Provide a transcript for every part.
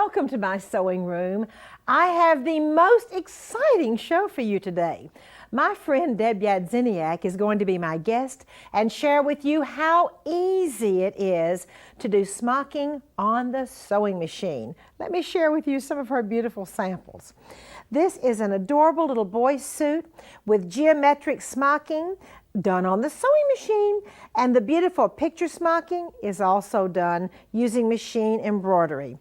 Welcome to my sewing room. I have the most exciting show for you today. My friend Deb Yedziniak is going to be my guest and share with you how easy it is to do smocking on the sewing machine. Let me share with you some of her beautiful samples. This is an adorable little boy suit with geometric smocking done on the sewing machine, and the beautiful picture smocking is also done using machine embroidery.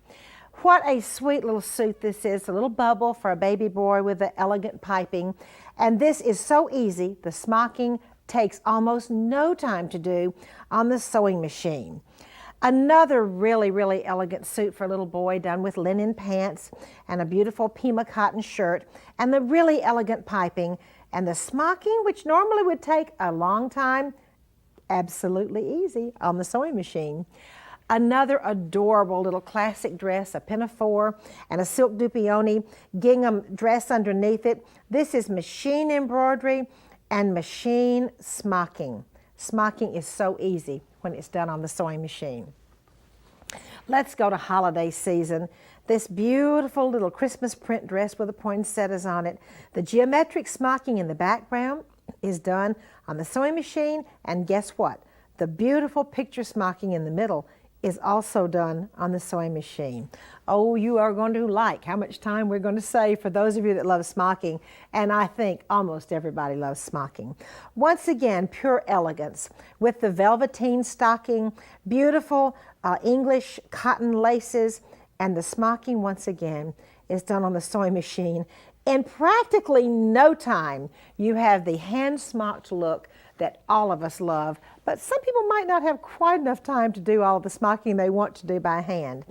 What a sweet little suit this is, a little bubble for a baby boy with the elegant piping. And this is so easy. The smocking takes almost no time to do on the sewing machine. Another really elegant suit for a little boy done with linen pants and a beautiful Pima cotton shirt and the really elegant piping and the smocking, which normally would take a long time, absolutely easy on the sewing machine. Another adorable little classic dress, a pinafore and a silk dupioni gingham dress underneath it. This is machine embroidery and machine smocking. Smocking is so easy when it's done on the sewing machine. Let's go to holiday season. This beautiful little Christmas print dress with the poinsettias on it. The geometric smocking in the background is done on the sewing machine, and guess what? The beautiful picture smocking in the middle is also done on the sewing machine. Oh, you are going to like how much time we're going to save for those of you that love smocking, and I think almost everybody loves smocking. Once again, pure elegance with the velveteen stocking, beautiful English cotton laces, and the smocking once again is done on the sewing machine. In practically no time, you have the hand smocked look that all of us love, but some people might not have quite enough time to do all of the smocking they want to do by hand.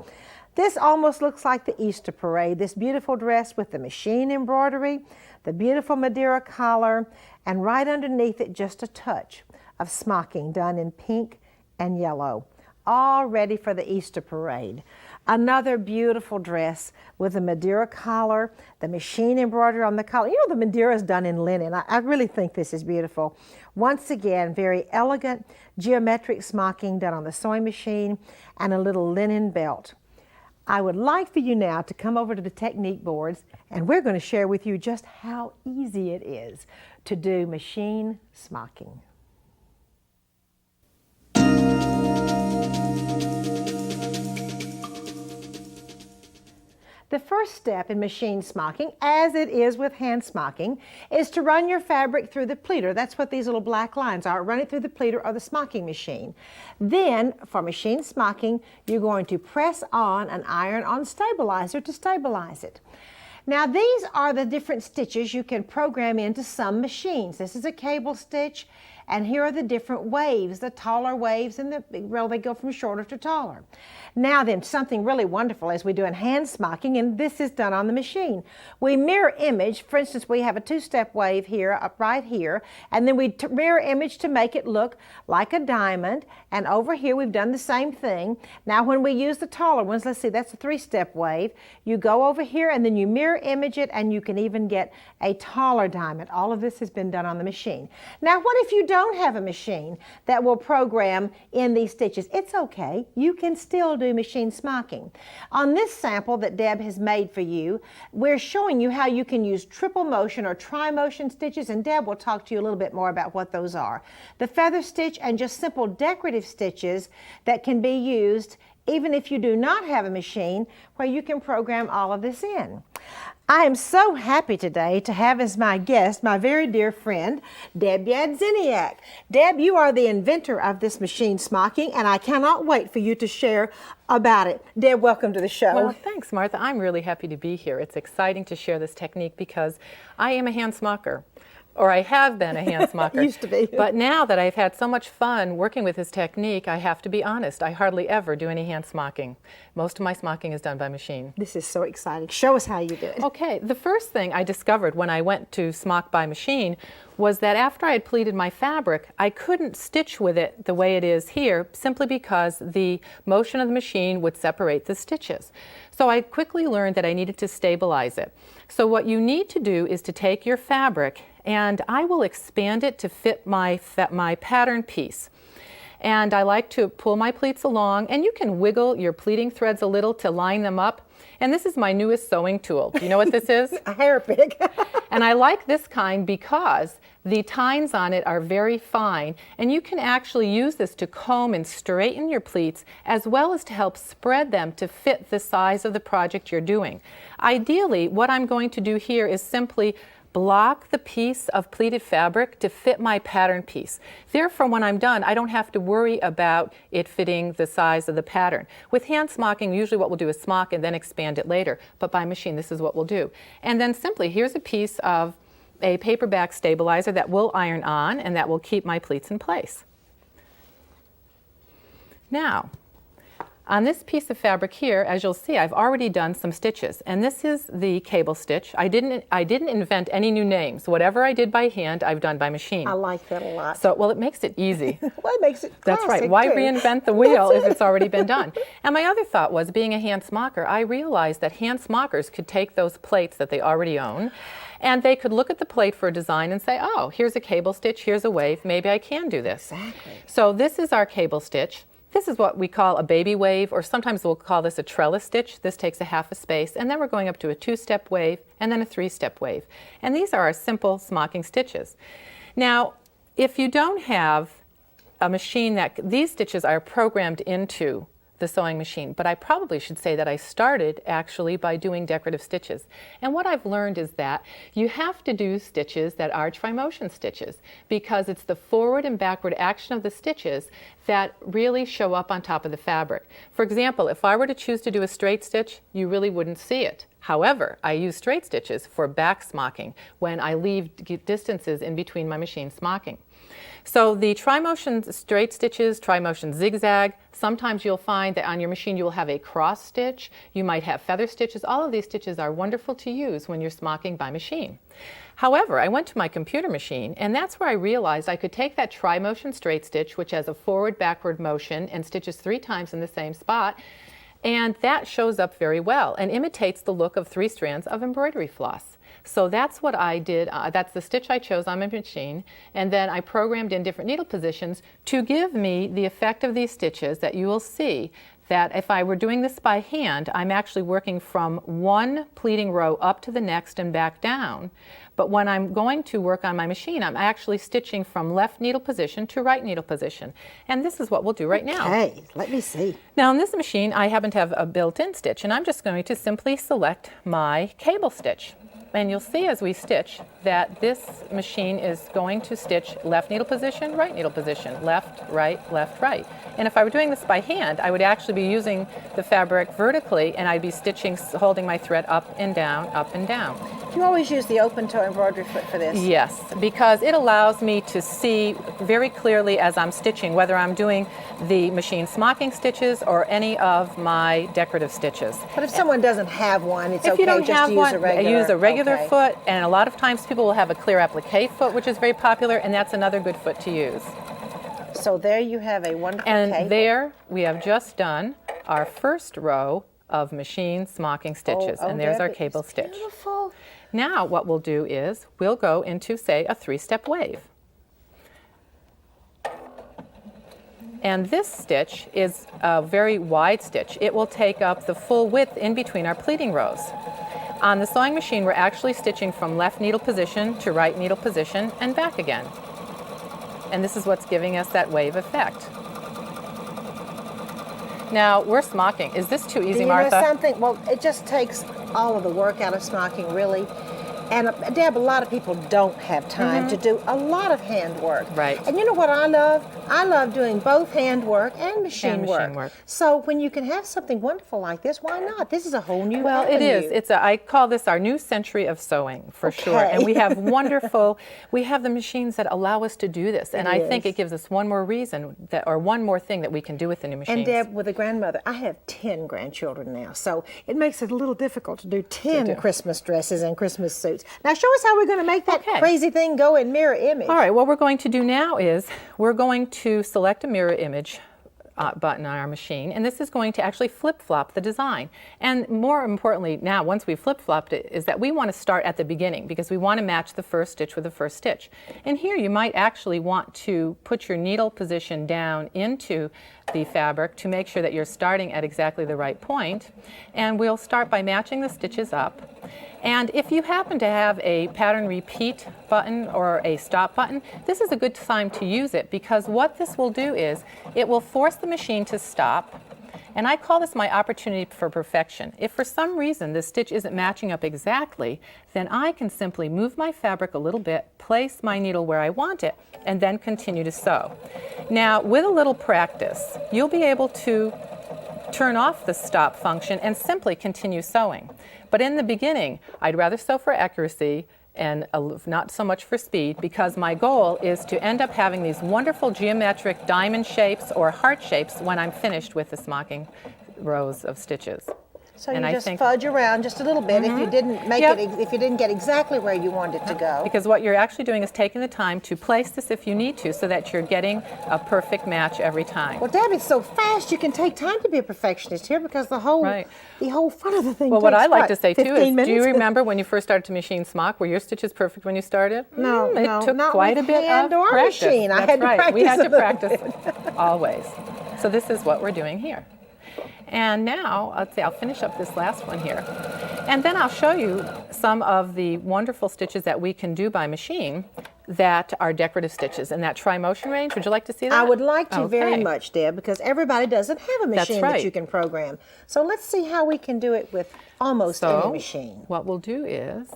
This almost looks like the Easter parade, this beautiful dress with the machine embroidery, the beautiful Madeira collar, and right underneath it just a touch of smocking done in pink and yellow, all ready for the Easter parade. Another beautiful dress with a Madeira collar, the machine embroidery on the collar. You know, the Madeira is done in linen. I really think this is beautiful. Once again, very elegant geometric smocking done on the sewing machine and a little linen belt. I would like for you now to come over to the technique boards, and we're going to share with you just how easy it is to do machine smocking. The first step in machine smocking, as it is with hand smocking, is to run your fabric through the pleater. That's what these little black lines are. Run it through the pleater or the smocking machine. Then, for machine smocking, you're going to press on an iron-on stabilizer to stabilize it. Now, these are the different stitches you can program into some machines. This is a cable stitch, and here are the different waves, the taller waves, and they go from shorter to taller. Now then, something really wonderful as we do in hand smocking, and this is done on the machine. We mirror image. For instance, we have a two-step wave here, up right here, and then we mirror image to make it look like a diamond, and over here we've done the same thing. Now when we use the taller ones, let's see, that's a three-step wave. You go over here and then you mirror image it, and you can even get a taller diamond. All of this has been done on the machine. Now what if you don't have a machine that will program in these stitches? It's okay. You can still do machine smocking. On this sample that Deb has made for you, we're showing you how you can use triple motion or tri-motion stitches, and Deb will talk to you a little bit more about what those are. The feather stitch and just simple decorative stitches that can be used even if you do not have a machine, where you can program all of this in. I am so happy today to have as my guest my very dear friend, Deb Yedziniak. Deb, you are the inventor of this machine smocking, and I cannot wait for you to share about it. Deb, welcome to the show. Well, thanks, Martha. I'm really happy to be here. It's exciting to share this technique because I am a hand smocker. Or I have been a hand smocker. Used to be. But now that I've had so much fun working with this technique, I have to be honest, I hardly ever do any hand smocking. Most of my smocking is done by machine. This is so exciting. Show us how you do it. Okay, the first thing I discovered when I went to smock by machine was that after I had pleated my fabric, I couldn't stitch with it the way it is here simply because the motion of the machine would separate the stitches. So I quickly learned that I needed to stabilize it. So what you need to do is to take your fabric, and I will expand it to fit my pattern piece. And I like to pull my pleats along, and you can wiggle your pleating threads a little to line them up. And this is my newest sewing tool. Do you know what this is? A hair pick. And I like this kind because the tines on it are very fine, and you can actually use this to comb and straighten your pleats as well as to help spread them to fit the size of the project you're doing. Ideally, what I'm going to do here is simply block the piece of pleated fabric to fit my pattern piece. Therefore, when I'm done, I don't have to worry about it fitting the size of the pattern. With hand smocking, usually what we'll do is smock and then expand it later, but by machine, this is what we'll do. And then simply, here's a piece of a paperback stabilizer that will iron on and that will keep my pleats in place. Now, on this piece of fabric here, as you'll see, I've already done some stitches, and this is the cable stitch. I didn't invent any new names. Whatever I did by hand, I've done by machine. I like that a lot. So, well, it makes it easy. Well, it makes it That's right. classic, Why too. reinvent the wheel if it's already been done? And my other thought was, being a hand smocker, I realized that hand smockers could take those plates that they already own, and they could look at the plate for a design and say, oh, here's a cable stitch, here's a wave, maybe I can do this. Exactly. So this is our cable stitch. This is what we call a baby wave, or sometimes we'll call this a trellis stitch. This takes a half a space, and then we're going up to a 2-step wave and then a 3-step wave. And these are our simple smocking stitches. Now, if you don't have a machine that, these stitches are programmed into the sewing machine, but I probably should say that I started actually by doing decorative stitches. And what I've learned is that you have to do stitches that are tri-motion stitches, because it's the forward and backward action of the stitches that really show up on top of the fabric. For example, if I were to choose to do a straight stitch, you really wouldn't see it. However, I use straight stitches for back smocking when I leave distances in between my machine smocking. So the tri-motion straight stitches, tri-motion zigzag, sometimes you'll find that on your machine you will have a cross stitch, you might have feather stitches. All of these stitches are wonderful to use when you're smocking by machine. However, I went to my computer machine, and that's where I realized I could take that tri-motion straight stitch, which has a forward-backward motion and stitches 3 times in the same spot, and that shows up very well and imitates the look of 3 strands of embroidery floss. So that's what I did. That's the stitch I chose on my machine, and then I programmed in different needle positions to give me the effect of these stitches that you will see that if I were doing this by hand, I'm actually working from one pleating row up to the next and back down. But when I'm going to work on my machine, I'm actually stitching from left needle position to right needle position. And this is what we'll do right now. Okay, let me see. Now on this machine, I happen to have a built-in stitch, and I'm just going to simply select my cable stitch. And you'll see as we stitch that this machine is going to stitch left needle position, right needle position, left, right, left, right. And if I were doing this by hand, I would actually be using the fabric vertically, and I'd be stitching, holding my thread up and down, up and down. Do you always use the open toe embroidery foot for this? Yes, because it allows me to see very clearly as I'm stitching whether I'm doing the machine smocking stitches or any of my decorative stitches. But if someone doesn't have one, it's If okay you don't just have to use one, a regular. use a regular okay. foot, and a lot of times people will have a clear applique foot, which is very popular, and that's another good foot to use. So there you have a wonderful And cable. there we have just done our first row of machine smocking stitches, and there's our Debbie, cable it's stitch. Beautiful. Now what we'll do is we'll go into, say, a 3-step wave. And this stitch is a very wide stitch. It will take up the full width in between our pleating rows. On the sewing machine, we're actually stitching from left needle position to right needle position and back again. And this is what's giving us that wave effect. Now, we're smocking. Is this too easy, Do you Martha? know something? Well, it just takes all of the work out of smocking, really. And Deb, a lot of people don't have time to do a lot of hand work. Right. And you know what I love? I love doing both hand work and machine work. So when you can have something wonderful like this, why not? This is a whole new Well, it avenue. is. I call this our new century of sewing, for sure. Okay. And we have we have the machines that allow us to do this. And I think is. it gives us one more reason, or one more thing that we can do with the new machines. And Deb, with a grandmother, I have 10 grandchildren now, so it makes it a little difficult to do 10 Christmas dresses and Christmas suits. Now show us how we're going to make that crazy thing go in mirror image. All right, what we're going to do now is we're going to select a mirror image button on our machine, and this is going to actually flip-flop the design. And more importantly, now once we've flip-flopped it, is that we want to start at the beginning because we want to match the first stitch with the first stitch. And here you might actually want to put your needle position down into the fabric to make sure that you're starting at exactly the right point. And we'll start by matching the stitches up. And if you happen to have a pattern repeat button or a stop button, this is a good time to use it because what this will do is it will force the machine to stop. And I call this my opportunity for perfection. If for some reason the stitch isn't matching up exactly, then I can simply move my fabric a little bit, place my needle where I want it, and then continue to sew. Now, with a little practice, you'll be able to turn off the stop function and simply continue sewing. But in the beginning, I'd rather sew for accuracy and not so much for speed because my goal is to end up having these wonderful geometric diamond shapes or heart shapes when I'm finished with the smocking rows of stitches. So you just fudge around just a little bit if you didn't make it, if you didn't get exactly where you wanted it to go. Because what you're actually doing is taking the time to place this if you need to so that you're getting a perfect match every time. Well, Deb, it's so fast you can take time to be a perfectionist here because the whole front of the thing Well, takes, what I like to say too is, minutes? do you remember when you first started to machine smock? Were your stitches perfect when you started? No, it took quite a bit of or practice. Machine. I That's had to right. practice We had to a little practice bit. always. So this is what we're doing here. And now, I'll finish up this last one here. And then I'll show you some of the wonderful stitches that we can do by machine that are decorative stitches in that tri-motion range. Would you like to see that? I would like to very much, Deb, because everybody doesn't have a machine that you can program. So let's see how we can do it with almost any machine. What we'll do is,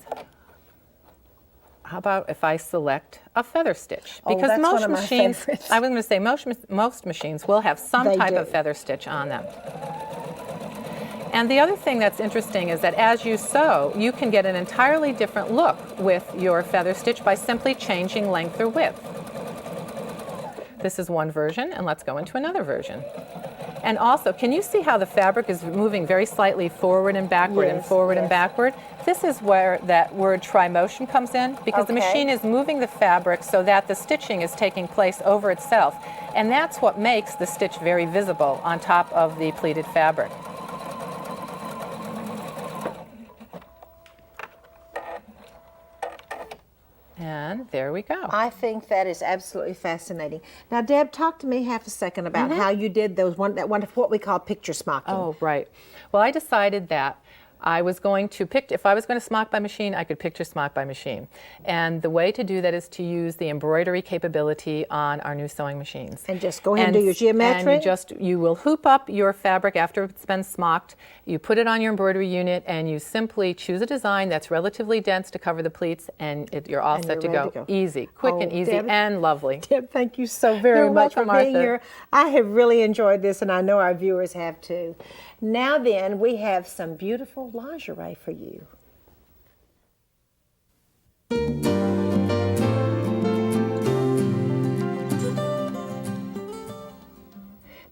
how about if I select a feather stitch? Because that's most one of my machines, favorites. I was going to say most machines will have some type of feather stitch on them. And the other thing that's interesting is that as you sew, you can get an entirely different look with your feather stitch by simply changing length or width. This is one version, and let's go into another version. And also, can you see how the fabric is moving very slightly forward and backward and forward and backward? This is where that word tri-motion comes in, because the machine is moving the fabric so that the stitching is taking place over itself. And that's what makes the stitch very visible on top of the pleated fabric. And there we go. I think that is absolutely fascinating. Now, Deb, talk to me half a second about how you did those what we call picture smocking. Oh, right. Well, I decided that I was going to if I was going to smock by machine, I could picture smock by machine. And the way to do that is to use the embroidery capability on our new sewing machines. And just go ahead and do your geometry? And you will hoop up your fabric after it's been smocked. You put it on your embroidery unit and you simply choose a design that's relatively dense to cover the pleats, and you're all set to go. Easy, quick and easy, and lovely. Deb, thank you so very much for being here. I have really enjoyed this, and I know our viewers have too. Now then, we have some beautiful lingerie for you.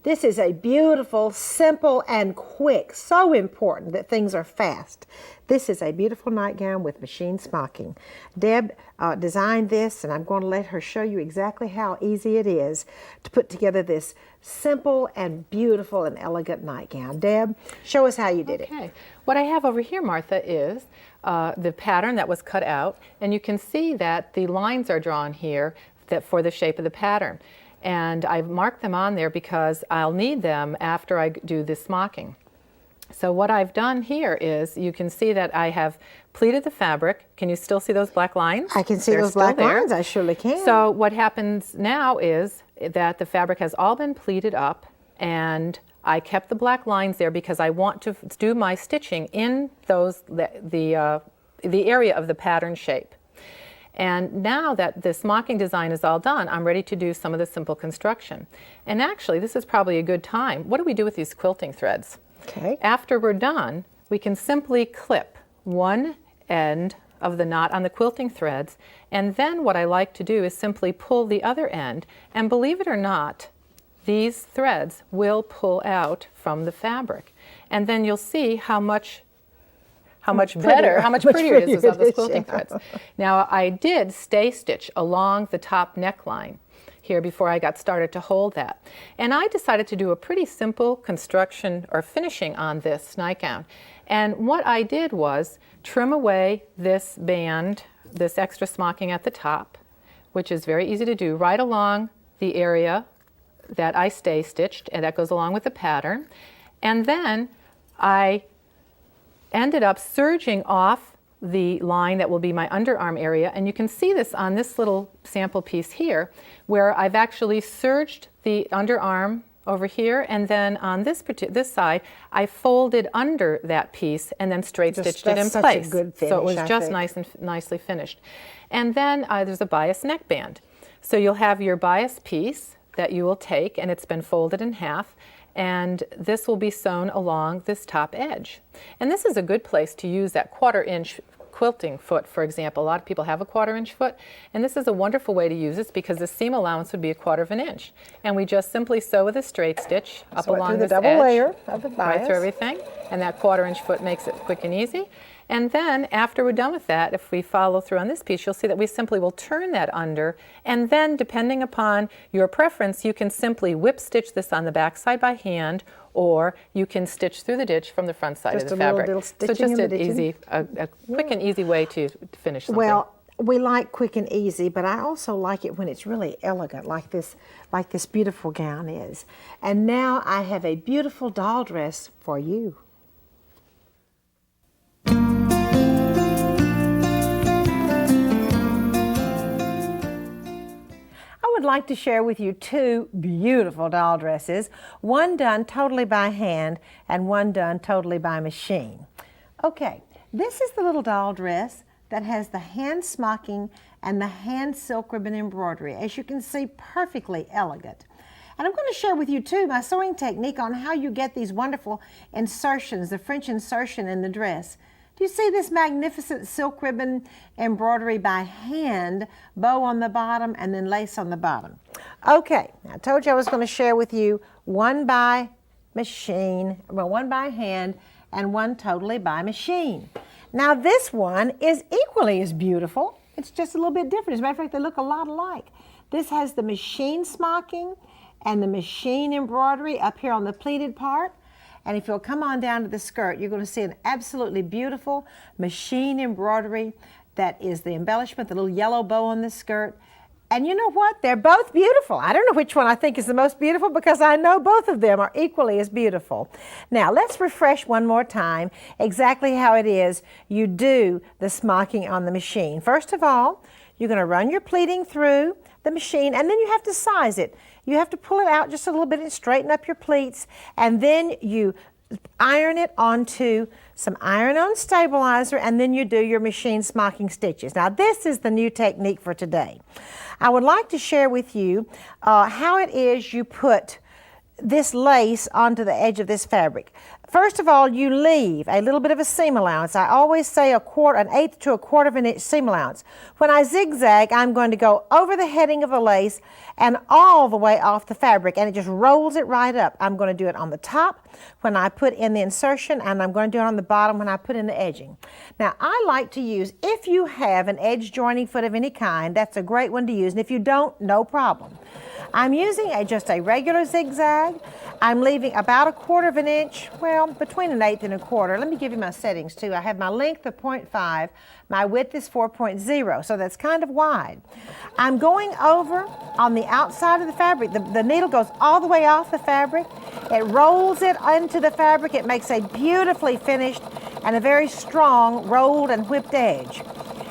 This is a beautiful, simple, and quick. So important that things are fast. This is a beautiful nightgown with machine smocking. Deb designed this, and I'm going to let her show you exactly how easy it is to put together this simple and beautiful and elegant nightgown. Deb, show us how you did it. Okay. What I have over here, Martha, is the pattern that was cut out, and you can see that the lines are drawn here for the shape of the pattern. And I've marked them on there because I'll need them after I do the smocking. So what I've done here is, you can see that I have pleated the fabric. Can you still see those black lines? I can see those black lines, I surely can. So what happens now is that the fabric has all been pleated up, and I kept the black lines there because I want to do my stitching in the area of the pattern shape. And now that the smocking design is all done, I'm ready to do some of the simple construction. And actually, this is probably a good time. What do we do with these quilting threads? Okay. After we're done, we can simply clip one end of the knot on the quilting threads, and then what I like to do is simply pull the other end, and believe it or not, these threads will pull out from the fabric. And then you'll see how much prettier it is with those quilting threads. Now, I did stay stitch along the top neckline here before I got started to hold that. And I decided to do a pretty simple construction or finishing on this nightgown. And what I did was trim away this band, this extra smocking at the top, which is very easy to do, right along the area that I stay stitched, and that goes along with the pattern. And then I ended up serging off the line that will be my underarm area, and you can see this on this little sample piece here, where I've actually serged the underarm over here, and then on this side, I folded under that piece and then straight stitched it in place. A good finish, so it was just nice and nicely finished. And then there's a bias neckband. So you'll have your bias piece that you will take, and it's been folded in half, and this will be sewn along this top edge. And this is a good place to use that 1/4 inch quilting foot, for example. A lot of people have a 1/4 inch foot, and this is a wonderful way to use this because the seam allowance would be 1/4 inch. And we just simply sew with a straight stitch up along this edge, double layer of the bias. right through everything, and that 1/4 inch foot makes it quick and easy. And then after we're done with that, if we follow through on this piece, you'll see that we simply will turn that under, and then depending upon your preference, you can simply whip stitch this on the back side by hand, or you can stitch through the ditch from the front side of the fabric. Little So stitching just in the ditching. a quick and easy way to finish something. Well, we like quick and easy, but I also like it when it's really elegant, like this beautiful gown is. And now I have a beautiful doll dress for you. I would like to share with you two beautiful doll dresses, one done totally by hand and one done totally by machine. Okay, this is the little doll dress that has the hand smocking and the hand silk ribbon embroidery. As you can see, perfectly elegant. And I'm going to share with you too my sewing technique on how you get these wonderful insertions, the French insertion in the dress. Do you see this magnificent silk ribbon embroidery by hand, bow on the bottom and then lace on the bottom? Okay, I told you I was going to share with you one by machine, well, one by hand and one totally by machine. Now this one is equally as beautiful. It's just a little bit different. As a matter of fact, they look a lot alike. This has the machine smocking and the machine embroidery up here on the pleated part. And if you'll come on down to the skirt, you're going to see an absolutely beautiful machine embroidery that is the embellishment, the little yellow bow on the skirt. And you know what? They're both beautiful. I don't know which one I think is the most beautiful because I know both of them are equally as beautiful. Now, let's refresh one more time exactly how it is you do the smocking on the machine. First of all, you're going to run your pleating through the machine, and then you have to size it. You have to pull it out just a little bit and straighten up your pleats, and then you iron it onto some iron-on stabilizer, and then you do your machine smocking stitches. Now, this is the new technique for today. I would like to share with you how it is you put this lace onto the edge of this fabric. First of all, you leave a little bit of a seam allowance. I always say an 1/8 to 1/4 of an inch seam allowance. When I zigzag, I'm going to go over the heading of the lace and all the way off the fabric, and it just rolls it right up. I'm going to do it on the top when I put in the insertion, and I'm going to do it on the bottom when I put in the edging. Now, I like to use, if you have an edge joining foot of any kind, that's a great one to use, and if you don't, no problem. I'm using just a regular zigzag. I'm leaving about 1/4 of an inch, well, between 1/8 and 1/4. Let me give you my settings too. I have my length of 0.5, my width is 4.0, so that's kind of wide. I'm going over on the outside of the fabric. The needle goes all the way off the fabric. It rolls it into the fabric. It makes a beautifully finished and a very strong rolled and whipped edge.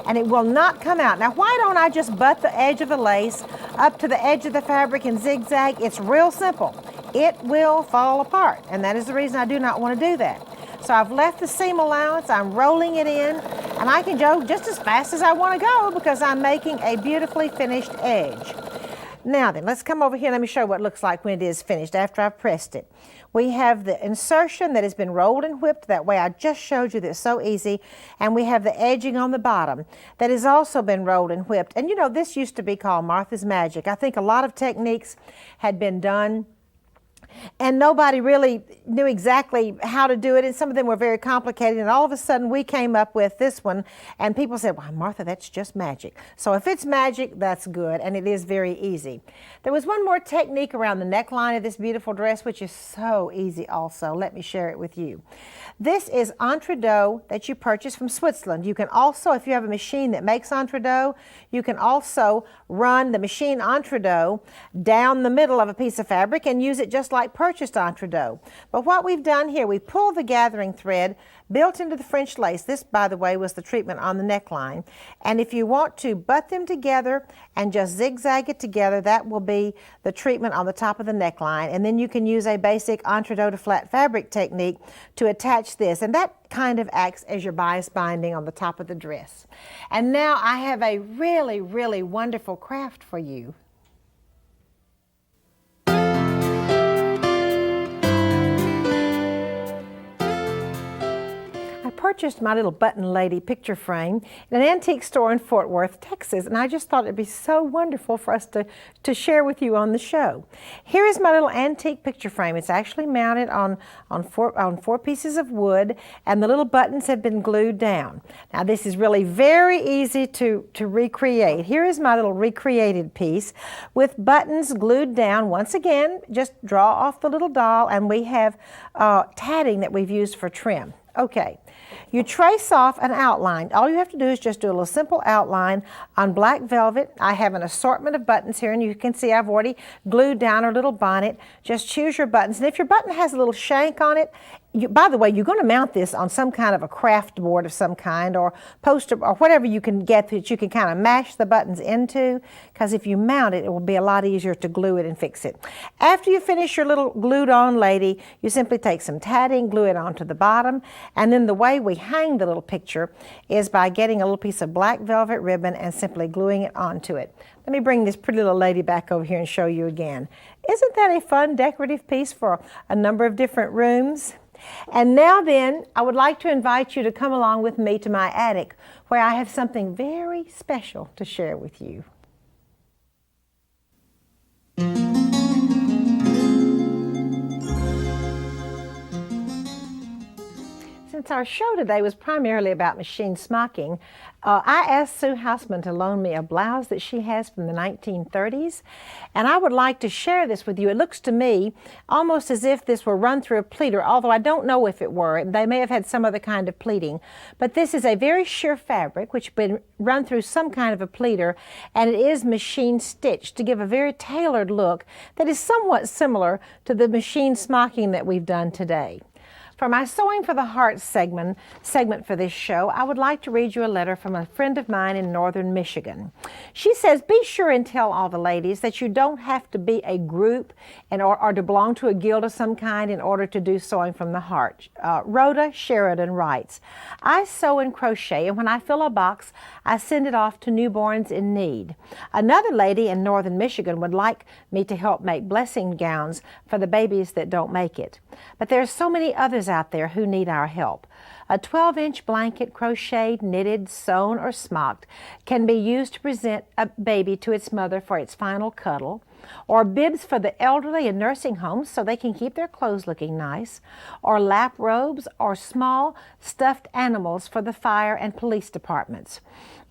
And it will not come out. Now, why don't I just butt the edge of the lace up to the edge of the fabric and zigzag? It's real simple. It will fall apart, and that is the reason I do not want to do that. So I've left the seam allowance, I'm rolling it in, and I can go just as fast as I want to go because I'm making a beautifully finished edge. Now then, let's come over here and let me show you what it looks like when it is finished after I've pressed it. We have the insertion that has been rolled and whipped that way I just showed you, that's so easy, and we have the edging on the bottom that has also been rolled and whipped. And you know, this used to be called Martha's Magic. I think a lot of techniques had been done and nobody really knew exactly how to do it, and some of them were very complicated, and all of a sudden we came up with this one, and people said, well, Martha, that's just magic. So if it's magic, that's good, and it is very easy. There was one more technique around the neckline of this beautiful dress, which is so easy also. Let me share it with you. This is entre-deux that you purchase from Switzerland. You can also, if you have a machine that makes entre-deux, you can also run the machine entre-deux down the middle of a piece of fabric and use it just like purchased entre-deux. But what we've done here, we pulled the gathering thread built into the French lace. This, by the way, was the treatment on the neckline. And if you want to butt them together and just zigzag it together, that will be the treatment on the top of the neckline. And then you can use a basic entre-deux to flat fabric technique to attach this. And that kind of acts as your bias binding on the top of the dress. And now I have a really, really wonderful craft for you. I purchased my little button lady picture frame in an antique store in Fort Worth, Texas, and I just thought it'd be so wonderful for us to share with you on the show. Here is my little antique picture frame. It's actually mounted on four pieces of wood, and the little buttons have been glued down. Now this is really very easy to recreate. Here is my little recreated piece with buttons glued down. Once again, just draw off the little doll, and we have tatting that we've used for trim. Okay, you trace off an outline. All you have to do is just do a little simple outline on black velvet. I have an assortment of buttons here, and you can see I've already glued down our little bonnet. Just choose your buttons, and if your button has a little shank on it, by the way, you're going to mount this on some kind of a craft board of some kind, or poster, or whatever you can get that you can kind of mash the buttons into, because if you mount it, it will be a lot easier to glue it and fix it. After you finish your little glued on lady, you simply take some tatting, glue it onto the bottom, and then the way we hang the little picture is by getting a little piece of black velvet ribbon and simply gluing it onto it. Let me bring this pretty little lady back over here and show you again. Isn't that a fun decorative piece for a number of different rooms? And now then, I would like to invite you to come along with me to my attic, where I have something very special to share with you. Since our show today was primarily about machine smocking, I asked Sue Hausman to loan me a blouse that she has from the 1930s, and I would like to share this with you. It looks to me almost as if this were run through a pleater, although I don't know if it were. They may have had some other kind of pleating, but this is a very sheer fabric which has been run through some kind of a pleater, and it is machine stitched to give a very tailored look that is somewhat similar to the machine smocking that we've done today. For my Sewing for the Heart segment for this show, I would like to read you a letter from a friend of mine in northern Michigan. She says, be sure and tell all the ladies that you don't have to be a group or to belong to a guild of some kind in order to do Sewing from the Heart. Rhoda Sheridan writes, I sew and crochet, and when I fill a box, I send it off to newborns in need. Another lady in northern Michigan would like me to help make blessing gowns for the babies that don't make it. But there are so many others out there who need our help. A 12-inch blanket, crocheted, knitted, sewn, or smocked, can be used to present a baby to its mother for its final cuddle, or bibs for the elderly in nursing homes so they can keep their clothes looking nice, or lap robes, or small stuffed animals for the fire and police departments.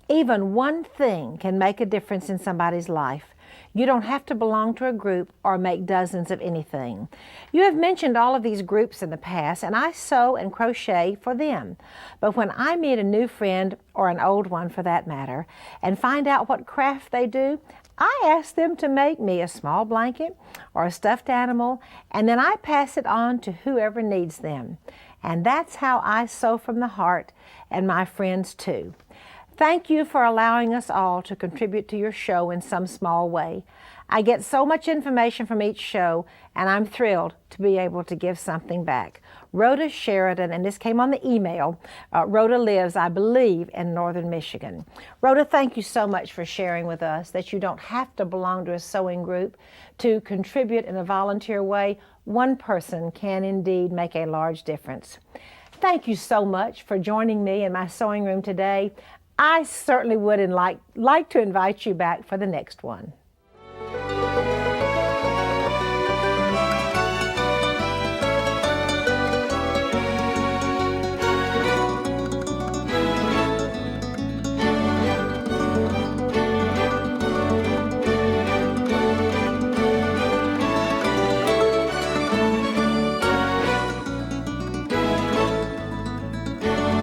Even one thing can make a difference in somebody's life. You don't have to belong to a group or make dozens of anything. You have mentioned all of these groups in the past, and I sew and crochet for them. But when I meet a new friend, or an old one for that matter, and find out what craft they do, I ask them to make me a small blanket or a stuffed animal, and then I pass it on to whoever needs them. And that's how I sew from the heart, and my friends too. Thank you for allowing us all to contribute to your show in some small way. I get so much information from each show, and I'm thrilled to be able to give something back. Rhoda Sheridan, and this came on the email. Rhoda lives, I believe, in northern Michigan. Rhoda, thank you so much for sharing with us that you don't have to belong to a sewing group to contribute in a volunteer way. One person can indeed make a large difference. Thank you so much for joining me in my sewing room today. I certainly would and like to invite you back for the next one.